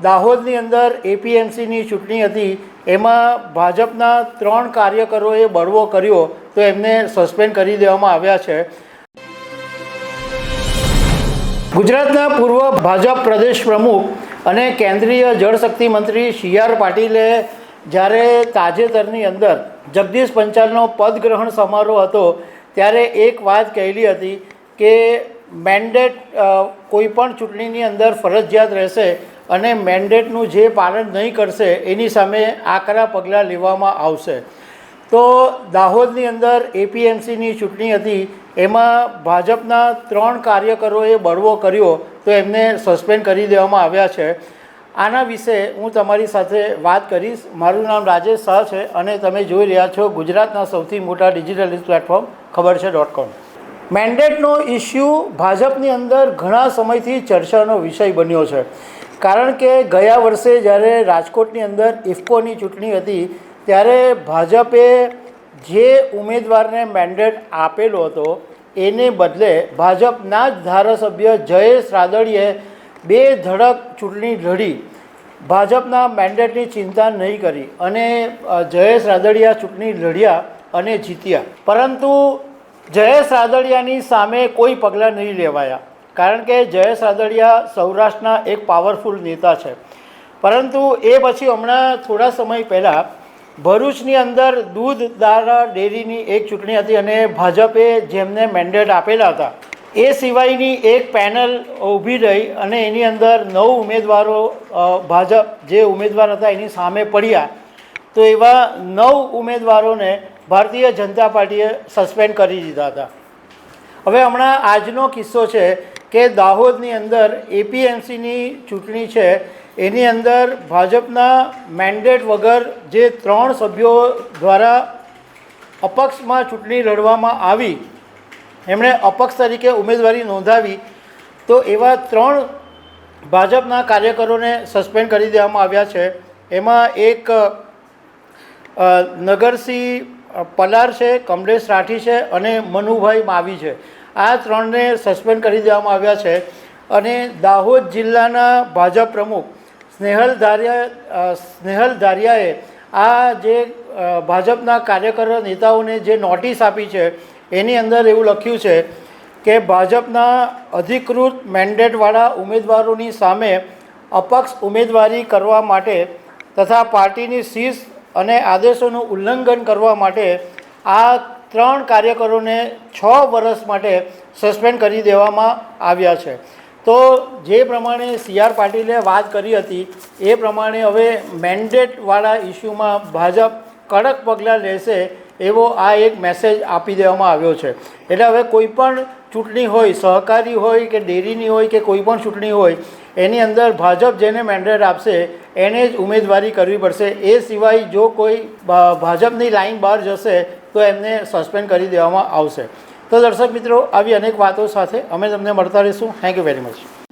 દાહોદની અંદર એપીએમસીની ચૂંટણી હતી, એમાં ભાજપના 3 કાર્યકરોએ બળવો કર્યો તો એમને સસ્પેન્ડ કરી દેવામાં આવ્યા છે। ગુજરાતના પૂર્વ ભાજપ પ્રદેશ પ્રમુખ અને કેન્દ્રીય જળશક્તિ મંત્રી સી.આર. પાટીલે જ્યારે તાજેતરની અંદર જગદીશ પંચાલનો પદગ્રહણ સમારોહ હતો ત્યારે એક વાત કહેલી હતી કે મેન્ડેટ કોઈપણ ચૂંટણીની અંદર ફરજિયાત રહેશે અને મેન્ડેટનું જે પાલન નહીં કરશે એની સામે આકરા પગલાં લેવામાં આવશે। તો દાહોદની અંદર એપીએમસીની ચૂંટણી હતી, એમાં ભાજપના 3 કાર્યકરોએ બળવો કર્યો તો એમને સસ્પેન્ડ કરી દેવામાં આવ્યા છે। આના વિશે હું તમારી સાથે વાત કરીશ। મારું નામ રાજેશ શાહ છે અને તમે જોઈ રહ્યા છો ગુજરાતના સૌથી મોટા ડિજિટલ ન્યૂઝ પ્લેટફોર્મ ખબર છે.com। મેન્ડેટનો ઇસ્યુ ભાજપની અંદર ઘણા સમયથી ચર્ચાનો વિષય બન્યો છે, કારણ કે ગયા વર્ષે જ્યારે રાજકોટની અંદર ઇફકોની ચૂંટણી હતી ત્યારે ભાજપે જે ઉમેદવારને મેન્ડેટ આપેલો હતો એને બદલે ભાજપના જ ધારાસભ્ય જયેશ રાદડીએ 2 ધડક ચૂંટણી લડી ભાજપના મેન્ડેટની ચિંતા નહીં કરી અને જયેશ રાદડિયા ચૂંટણી લડ્યા અને જીત્યા। પરંતુ જયેશ રાદડિયાની સામે કોઈ પગલાં નહીં લેવાયા, કારણ કે જયેશ રાદડિયા સૌરાષ્ટ્રના એક પાવરફુલ નેતા છે। પરંતુ એ પછી હમણાં થોડા સમય પહેલાં ભરૂચની અંદર દૂધદારા ડેરીની એક ચૂંટણી હતી અને ભાજપે જેમને મેન્ડેટ આપેલા હતા એ સિવાયની એક પેનલ ઊભી રહી અને એની અંદર 9 ઉમેદવારો ભાજપ જે ઉમેદવાર હતા એની સામે પડ્યા। તો એવા 9 ઉમેદવારોને ભારતીય જનતા પાર્ટીએ સસ્પેન્ડ કરી દીધા હતા। હવે હમણાં આજનો કિસ્સો છે કે દાહોદની અંદર એપીએમસીની ચૂંટણી છે, એની અંદર ભાજપના મેન્ડેટ વગર જે 3 સભ્યો દ્વારા અપક્ષમાં ચૂંટણી લડવામાં આવી, એમણે અપક્ષ તરીકે ઉમેદવારી નોંધાવી, તો એવા 3 ભાજપના કાર્યકરોને સસ્પેન્ડ કરી દેવામાં આવ્યા છે। એમાં એક નગરસિંહ પલાર છે, કમલેશ રાઠી છે અને મનુભાઈ માવી છે। આ 3ને સસ્પેન્ડ કરી દેવામાં આવ્યા છે અને દાહોદ જિલ્લાના ભાજપ પ્રમુખ સ્નેહલ ધારિયાએ આ જે ભાજપના કાર્યકરો નેતાઓને જે નોટિસ આપી છે એની અંદર એવું લખ્યું છે કે ભાજપના અધિકૃત મેન્ડેટવાળા ઉમેદવારોની સામે અપક્ષ ઉમેદવારી કરવા માટે તથા પાર્ટીની શિસ્ત અને આદેશોનું ઉલ્લંઘન કરવા માટે આ 3 કાર્યકરોને 6 વર્ષ માટે સસ્પેન્ડ કરી દેવામાં આવ્યા છે। તો જે પ્રમાણે સી.આર. પાટીલે વાત કરી હતી એ પ્રમાણે હવે મેન્ડેટવાળા ઇસ્યુમાં ભાજપ કડક પગલાં લેશે એવો આ એક મેસેજ આપી દેવામાં આવ્યો છે। એટલે હવે કોઈપણ ચૂંટણી હોય, સહકારી હોય કે ડેરીની હોય કે કોઈપણ ચૂંટણી હોય, એની અંદર ભાજપ જેને મેન્ડેટ આપશે એને જ ઉમેદવારી કરવી પડશે। એ સિવાય જો કોઈ ભાજપની લાઈન બહાર જશે તો એમને સસ્પેન્ડ કરી દેવામાં આવશે। તો દર્શક મિત્રો, આવી અનેક વાતો સાથે અમે તમને મળતા રહીશું। Thank you very much.